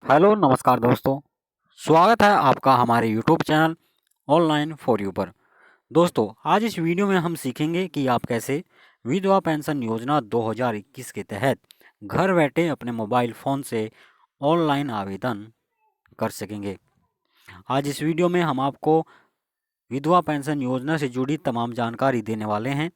Hello नमस्कार दोस्तों। स्वागत है आपका हमारे YouTube channel online for you पर। दोस्तों आज इस वीडियो में हम सीखेंगे कि आप कैसे विधवा पेंशन योजना 2021 के तहत घर बैठे अपने मोबाइल फ़ोन से ऑनलाइन आवेदन कर सकेंगे। आज इस वीडियो में हम आपको विधवा पेंशन योजना से जुड़ी तमाम जानकारी देने वाले हैं।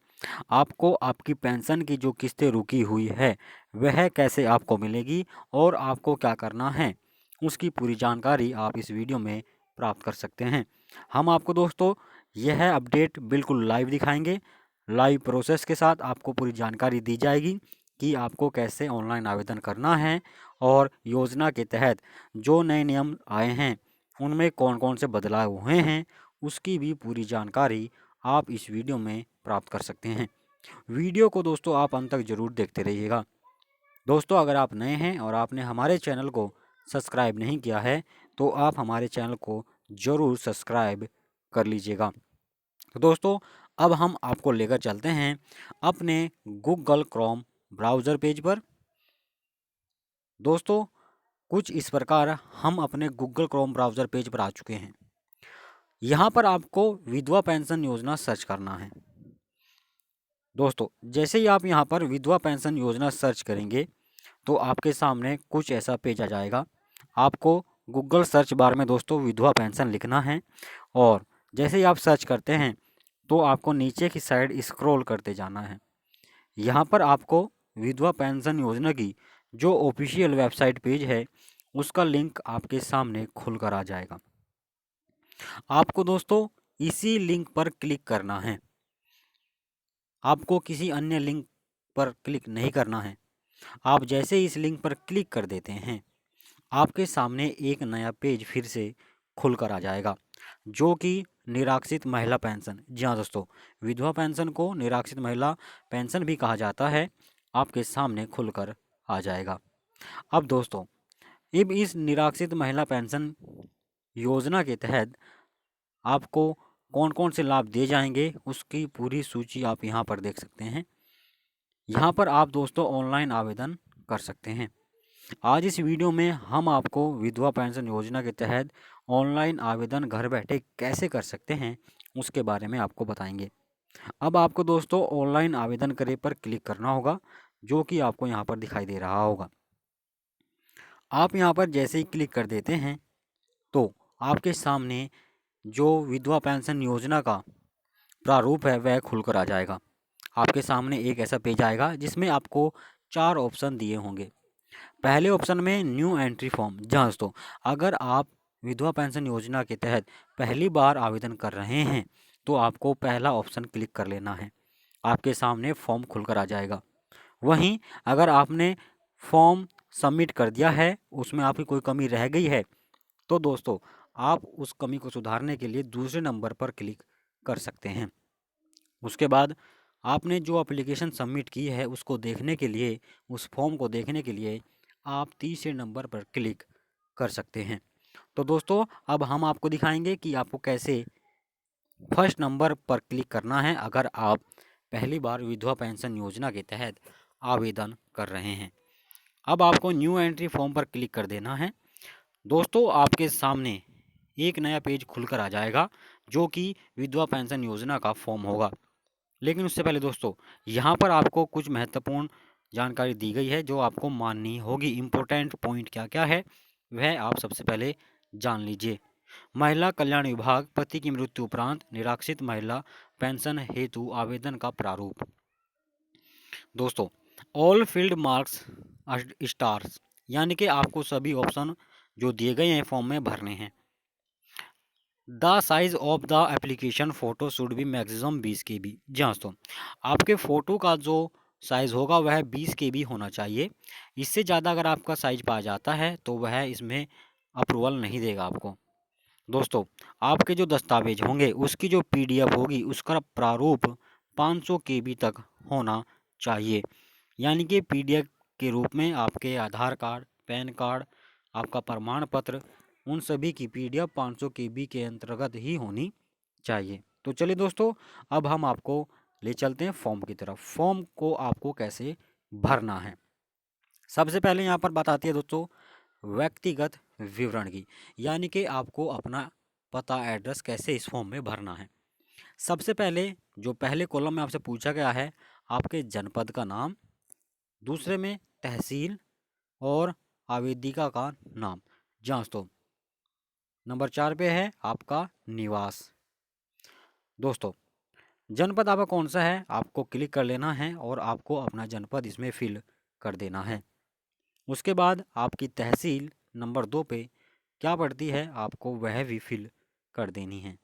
आपको आपकी पेंशन की जो किस्तें रुकी हुई है वह कैसे आपको मिलेगी और आपको क्या करना है, उसकी पूरी जानकारी आप इस वीडियो में प्राप्त कर सकते हैं। हम आपको दोस्तों यह अपडेट बिल्कुल लाइव दिखाएंगे। लाइव प्रोसेस के साथ आपको पूरी जानकारी दी जाएगी कि आपको कैसे ऑनलाइन आवेदन करना है और योजना के तहत जो नए नियम आए हैं उनमें कौन कौन से बदलाव हुए हैं, उसकी भी पूरी जानकारी आप इस वीडियो में प्राप्त कर सकते हैं। वीडियो को दोस्तों आप अंत तक ज़रूर देखते रहिएगा। दोस्तों अगर आप नए हैं और आपने हमारे चैनल को सब्सक्राइब नहीं किया है तो आप हमारे चैनल को ज़रूर सब्सक्राइब कर लीजिएगा। तो दोस्तों अब हम आपको लेकर चलते हैं अपने गूगल क्रोम ब्राउज़र पेज पर। दोस्तों कुछ इस प्रकार हम अपने गूगल क्रोम ब्राउज़र पेज पर आ चुके हैं। यहाँ पर आपको विधवा पेंशन योजना सर्च करना है। दोस्तों जैसे ही आप यहाँ पर विधवा पेंशन योजना सर्च करेंगे तो आपके सामने कुछ ऐसा पेज आ जाएगा। आपको गूगल सर्च बार में दोस्तों विधवा पेंशन लिखना है और जैसे ही आप सर्च करते हैं तो आपको नीचे की साइड स्क्रॉल करते जाना है। यहाँ पर आपको विधवा पेंशन योजना की जो ऑफिशियल वेबसाइट पेज है उसका लिंक आपके सामने खुल कर आ जाएगा। आपको दोस्तों इसी लिंक पर क्लिक करना है। आपको किसी अन्य लिंक पर क्लिक नहीं करना है। आप जैसे ही इस लिंक पर क्लिक कर देते हैं आपके सामने एक नया पेज फिर से खुल कर आ जाएगा जो कि निराश्रित महिला पेंशन। जी हाँ दोस्तों, विधवा पेंशन को निराश्रित महिला पेंशन भी कहा जाता है, आपके सामने खुलकर आ जाएगा। अब दोस्तों अब इस निराश्रित महिला पेंशन योजना के तहत आपको कौन कौन से लाभ दिए जाएंगे उसकी पूरी सूची आप यहाँ पर देख सकते हैं। यहाँ पर आप दोस्तों ऑनलाइन आवेदन कर सकते हैं। आज इस वीडियो में हम आपको विधवा पेंशन योजना के तहत ऑनलाइन आवेदन घर बैठे कैसे कर सकते हैं उसके बारे में आपको बताएंगे। अब आपको दोस्तों ऑनलाइन आवेदन करे पर क्लिक करना होगा जो कि आपको यहाँ पर दिखाई दे रहा होगा। आप यहाँ पर जैसे ही क्लिक कर देते हैं तो आपके सामने जो विधवा पेंशन योजना का प्रारूप है वह खुलकर आ जाएगा। आपके सामने एक ऐसा पेज आएगा जिसमें आपको 4 ऑप्शन दिए होंगे। पहले ऑप्शन में न्यू एंट्री फॉर्म। जहाँ दोस्तों अगर आप विधवा पेंशन योजना के तहत पहली बार आवेदन कर रहे हैं तो आपको पहला ऑप्शन क्लिक कर लेना है। आपके सामने फॉर्म खुलकर आ जाएगा। वहीं अगर आपने फॉर्म सबमिट कर दिया है, उसमें आपकी कोई कमी रह गई है तो दोस्तों आप उस कमी को सुधारने के लिए दूसरे नंबर पर क्लिक कर सकते हैं। उसके बाद आपने जो एप्लीकेशन सबमिट की है उसको देखने के लिए, उस फॉर्म को देखने के लिए आप तीसरे नंबर पर क्लिक कर सकते हैं। तो दोस्तों अब हम आपको दिखाएंगे कि आपको कैसे फर्स्ट नंबर पर क्लिक करना है अगर आप पहली बार विधवा पेंशन योजना के तहत आवेदन कर रहे हैं। अब आपको न्यू एंट्री फॉर्म पर क्लिक कर देना है। दोस्तों आपके सामने एक नया पेज खुलकर आ जाएगा जो कि विधवा पेंशन योजना का फॉर्म होगा। लेकिन उससे पहले दोस्तों यहाँ पर आपको कुछ महत्वपूर्ण जानकारी दी गई है जो आपको माननी होगी। इम्पोर्टेंट पॉइंट क्या क्या है वह आप सबसे पहले जान लीजिए। महिला कल्याण विभाग पति की मृत्यु उपरांत निराश्रित महिला पेंशन हेतु आवेदन का प्रारूप। दोस्तों ऑल फील्ड मार्क्स स्टार्स, यानी कि आपको सभी ऑप्शन जो दिए गए हैं फॉर्म में भरने हैं। The size of the application photo should be maximum 20 KB। जी हाँ दोस्तों, आपके फ़ोटो का जो साइज़ होगा वह 20 KB होना चाहिए। इससे ज़्यादा अगर आपका साइज पाया जाता है तो वह इसमें अप्रूवल नहीं देगा आपको। दोस्तों आपके जो दस्तावेज होंगे उसकी जो PDF होगी उसका प्रारूप 500 KB तक होना चाहिए। यानी कि PDF के रूप में आपके आधार कार्ड, पैन कार्ड, आपका प्रमाण पत्र, उन सभी की PDF 500 KB के अंतर्गत ही होनी चाहिए। तो चलिए दोस्तों अब हम आपको ले चलते हैं फॉर्म की तरफ। फॉर्म को आपको कैसे भरना है। सबसे पहले यहाँ पर बताती है दोस्तों व्यक्तिगत विवरण की, यानी कि आपको अपना पता एड्रेस कैसे इस फॉर्म में भरना है। सबसे पहले जो पहले कॉलम में आपसे पूछा गया है आपके जनपद का नाम, दूसरे में तहसील और आवेदिका का नाम। जांच दो। नंबर 4 पे है आपका निवास। दोस्तों, जनपद आपका कौन सा है आपको क्लिक कर लेना है और आपको अपना जनपद इसमें फिल कर देना है। उसके बाद आपकी तहसील नंबर 2 पे क्या पड़ती है आपको वह भी फिल कर देनी है।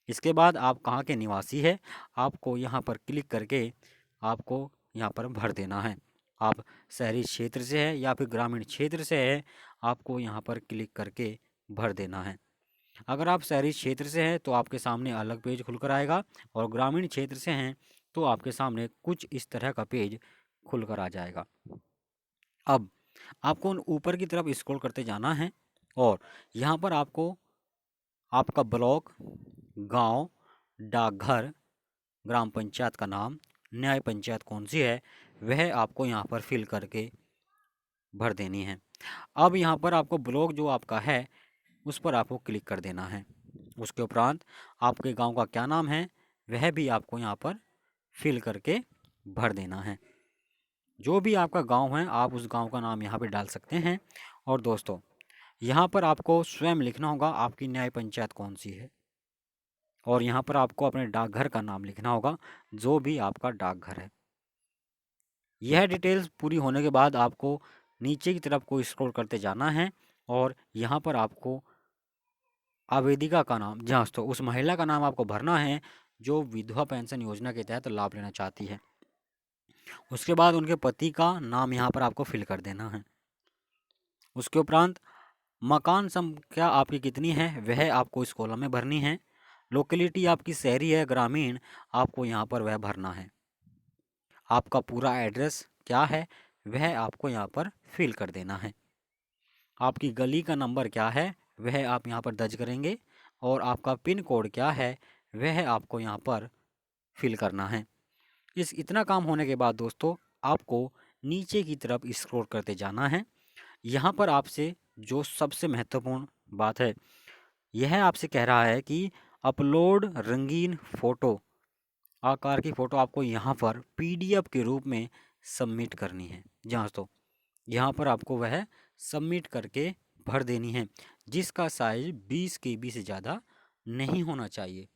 इसके बाद आप कहाँ के निवासी है आपको यहाँ पर क्लिक करके आपको यहाँ पर भर देना है। आप शहरी क्षेत्र से है या फिर ग्रामीण क्षेत्र से है आपको यहाँ पर क्लिक करके भर देना है। अगर आप शहरी क्षेत्र से हैं तो आपके सामने अलग पेज खुलकर आएगा और ग्रामीण क्षेत्र से हैं तो आपके सामने कुछ इस तरह का पेज खुलकर आ जाएगा। अब आपको ऊपर की तरफ स्क्रॉल करते जाना है और यहाँ पर आपको आपका ब्लॉक, गांव, डाकघर, ग्राम पंचायत का नाम, न्याय पंचायत कौन सी है वह आपको यहाँ पर फिल करके भर देनी है। अब यहाँ पर आपको ब्लॉक जो आपका है उस पर आपको क्लिक कर देना है। उसके उपरांत आपके गांव का क्या नाम है वह भी आपको यहाँ पर फिल करके भर देना है। जो भी आपका गांव है आप उस गांव का नाम यहाँ पे डाल सकते हैं। और दोस्तों, यहाँ पर आपको स्वयं लिखना होगा आपकी न्याय पंचायत कौन सी है और यहाँ पर आपको अपने डाकघर का नाम लिखना होगा जो भी आपका डाकघर है। यह डिटेल्स पूरी होने के बाद आपको नीचे की तरफ को स्क्रॉल करते जाना है और यहाँ पर आपको आवेदिका का नाम, जांच तो उस महिला का नाम आपको भरना है जो विधवा पेंशन योजना के तहत लाभ लेना चाहती है। उसके बाद उनके पति का नाम यहाँ पर आपको फिल कर देना है। उसके उपरांत मकान संख्या आपकी कितनी है वह आपको इस कॉलम में भरनी है। लोकेलिटी आपकी शहरी है ग्रामीण आपको यहाँ पर वह भरना है। आपका पूरा एड्रेस क्या है वह आपको यहाँ पर फिल कर देना है। आपकी गली का नंबर क्या है वह आप यहाँ पर दर्ज करेंगे और आपका पिन कोड क्या है वह आपको यहाँ पर फिल करना है। इतना काम होने के बाद दोस्तों आपको नीचे की तरफ स्क्रॉल करते जाना है। यहाँ पर आपसे जो सबसे महत्वपूर्ण बात है यह आपसे कह रहा है कि अपलोड रंगीन फ़ोटो आकार की फ़ोटो आपको यहाँ पर PDF के रूप में सबमिट करनी है। जांच तो यहाँ पर आपको वह सबमिट करके भर देनी है जिसका साइज 20 KB से ज़्यादा नहीं होना चाहिए।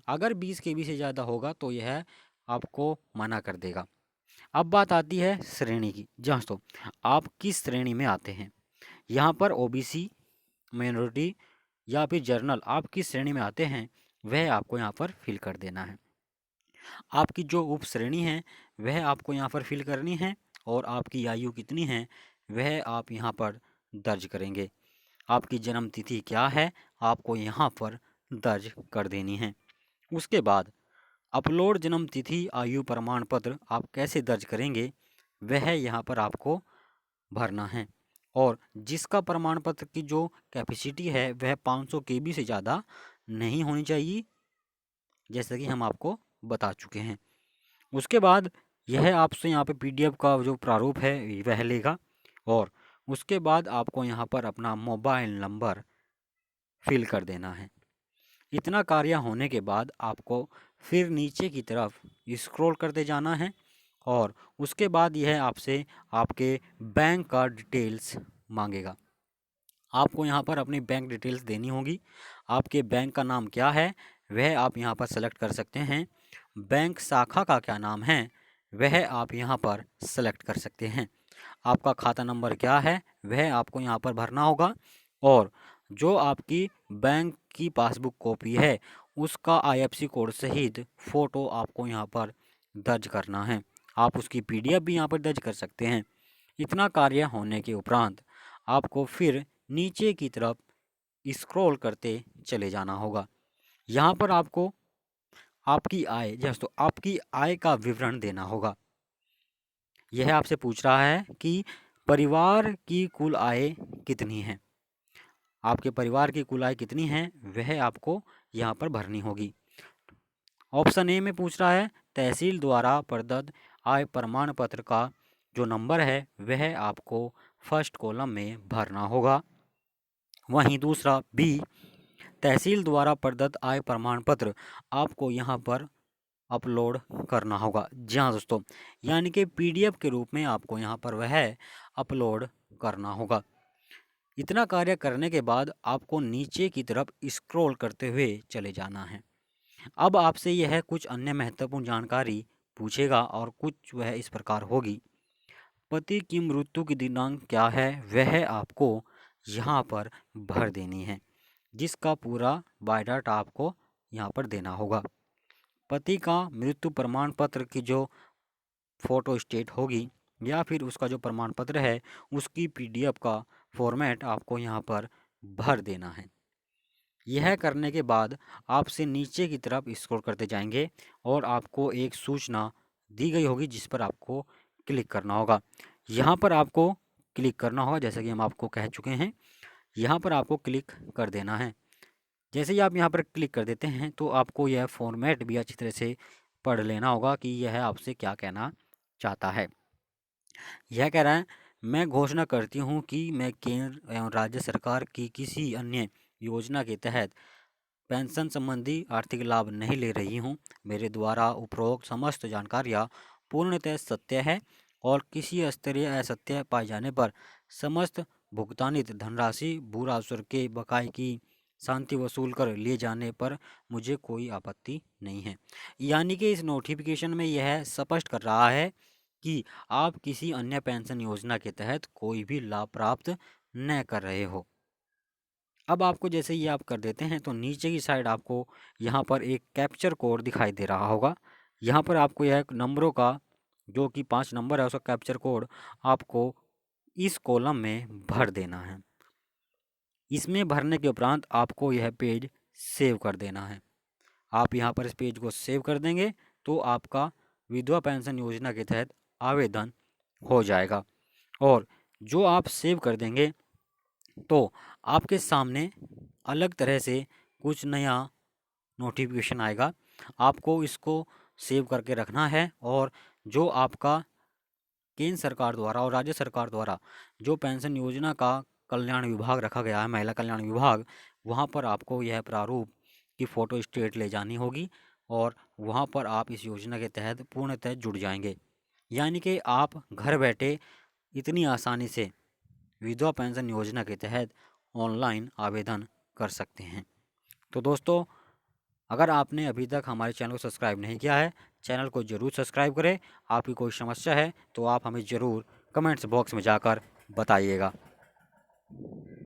अगर 20 KB से ज़्यादा होगा तो यह आपको मना कर देगा। अब बात आती है श्रेणी की। जांच तो आप किस श्रेणी में आते हैं। यहाँ पर OBC, माइनॉरिटी या फिर जर्नल आप किस श्रेणी में आते हैं वह आपको यहाँ पर फिल कर देना है। आपकी जो उप श्रेणी है वह आपको यहाँ पर फिल करनी है और आपकी आयु कितनी है वह आप यहाँ पर दर्ज करेंगे। आपकी जन्म तिथि क्या है आपको यहाँ पर दर्ज कर देनी है। उसके बाद अपलोड जन्म तिथि आयु प्रमाण पत्र आप कैसे दर्ज करेंगे वह यहाँ पर आपको भरना है और जिसका प्रमाण पत्र की जो कैपेसिटी है वह 500 KB से ज़्यादा नहीं होनी चाहिए जैसे कि हम आपको बता चुके हैं। उसके बाद यह आपसे यहाँ पे PDF का जो प्रारूप है वह लेगा और उसके बाद आपको यहाँ पर अपना मोबाइल नंबर फिल कर देना है। इतना कार्य होने के बाद आपको फिर नीचे की तरफ स्क्रॉल करते जाना है और उसके बाद यह आपसे आपके बैंक का डिटेल्स मांगेगा। आपको यहाँ पर अपनी बैंक डिटेल्स देनी होगी। आपके बैंक का नाम क्या है वह आप यहाँ पर सेलेक्ट कर सकते हैं। बैंक शाखा का क्या नाम है वह आप यहाँ पर सेलेक्ट कर सकते हैं। आपका खाता नंबर क्या है वह आपको यहाँ पर भरना होगा और जो आपकी बैंक की पासबुक कॉपी है उसका IFSC कोड सहित फ़ोटो आपको यहाँ पर दर्ज करना है। आप उसकी PDF भी यहाँ पर दर्ज कर सकते हैं। इतना कार्य होने के उपरांत आपको फिर नीचे की तरफ स्क्रॉल करते चले जाना होगा। यहाँ पर आपको आपकी आय तो आपकी आय का विवरण देना होगा। यह आपसे पूछ रहा है कि परिवार की कुल आय कितनी है। आपके परिवार की कुल आय कितनी है वह आपको यहाँ पर भरनी होगी। ऑप्शन ए में पूछ रहा है तहसील द्वारा प्रदत्त आय प्रमाण पत्र का जो नंबर है वह आपको फर्स्ट कॉलम में भरना होगा। वहीं दूसरा बी, तहसील द्वारा प्रदत्त आय प्रमाण पत्र आपको यहाँ पर अपलोड करना होगा। जी हाँ दोस्तों, यानी कि पीडीएफ के रूप में आपको यहाँ पर वह अपलोड करना होगा। इतना कार्य करने के बाद आपको नीचे की तरफ स्क्रॉल करते हुए चले जाना है। अब आपसे यह कुछ अन्य महत्वपूर्ण जानकारी पूछेगा और कुछ वह इस प्रकार होगी। पति की मृत्यु की दिनांक क्या है वह आपको यहाँ पर भर देनी है, जिसका पूरा बायोडाटा आपको यहाँ पर देना होगा। पति का मृत्यु प्रमाण पत्र की जो फोटो स्टेट होगी या फिर उसका जो प्रमाण पत्र है उसकी पीडीएफ का फॉर्मेट आपको यहाँ पर भर देना है। यह करने के बाद आपसे नीचे की तरफ स्क्रॉल करते जाएंगे और आपको एक सूचना दी गई होगी जिस पर आपको क्लिक करना होगा। यहाँ पर आपको क्लिक करना होगा, जैसा कि हम आपको कह चुके हैं, यहाँ पर आपको क्लिक कर देना है। जैसे ही आप यहाँ पर क्लिक कर देते हैं तो आपको यह फॉर्मेट भी अच्छी तरह से पढ़ लेना होगा कि यह आपसे क्या कहना चाहता है। यह कह रहा है, मैं घोषणा करती हूँ कि मैं केंद्र एवं राज्य सरकार की किसी अन्य योजना के तहत पेंशन संबंधी आर्थिक लाभ नहीं ले रही हूँ। मेरे द्वारा उपरोक्त समस्त जानकारियाँ पूर्णतः सत्य है और किसी स्तरीय असत्य पाए जाने पर समस्त भुगतानित धनराशि भू राजस्व के बकाये की शांति वसूल कर लिए जाने पर मुझे कोई आपत्ति नहीं है। यानी कि इस नोटिफिकेशन में यह स्पष्ट कर रहा है कि आप किसी अन्य पेंशन योजना के तहत कोई भी लाभ प्राप्त न कर रहे हो। अब आपको जैसे ये आप कर देते हैं तो नीचे की साइड आपको यहाँ पर एक कैप्चर कोड दिखाई दे रहा होगा। यहाँ पर आपको यह नंबरों का जो कि 5 नंबर है उसका कैप्चर कोड आपको इस कॉलम में भर देना है। इसमें भरने के उपरांत आपको यह पेज सेव कर देना है। आप यहाँ पर इस पेज को सेव कर देंगे तो आपका विधवा पेंशन योजना के तहत आवेदन हो जाएगा। और जो आप सेव कर देंगे तो आपके सामने अलग तरह से कुछ नया नोटिफिकेशन आएगा। आपको इसको सेव करके रखना है और जो आपका केंद्र सरकार द्वारा और राज्य सरकार द्वारा जो पेंशन योजना का कल्याण विभाग रखा गया है, महिला कल्याण विभाग, वहाँ पर आपको यह प्रारूप की फ़ोटो स्टेट ले जानी होगी और वहाँ पर आप इस योजना के तहत पूर्णतः जुड़ जाएंगे। यानी कि आप घर बैठे इतनी आसानी से विधवा पेंशन योजना के तहत ऑनलाइन आवेदन कर सकते हैं। तो दोस्तों, अगर आपने अभी तक हमारे चैनल को सब्सक्राइब नहीं किया है, चैनल को ज़रूर सब्सक्राइब करें। आपकी कोई समस्या है तो आप हमें ज़रूर कमेंट्स बॉक्स में जाकर बताइएगा।